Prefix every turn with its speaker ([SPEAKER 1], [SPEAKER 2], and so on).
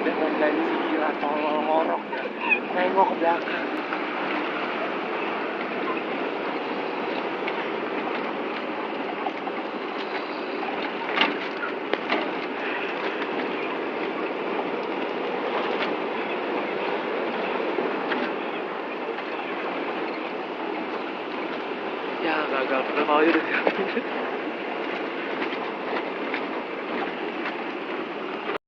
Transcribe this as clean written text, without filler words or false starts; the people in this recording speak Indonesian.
[SPEAKER 1] dengan si gila tolol ngorok ya, nengok ke belakang. Ya gagal pertama aja udah.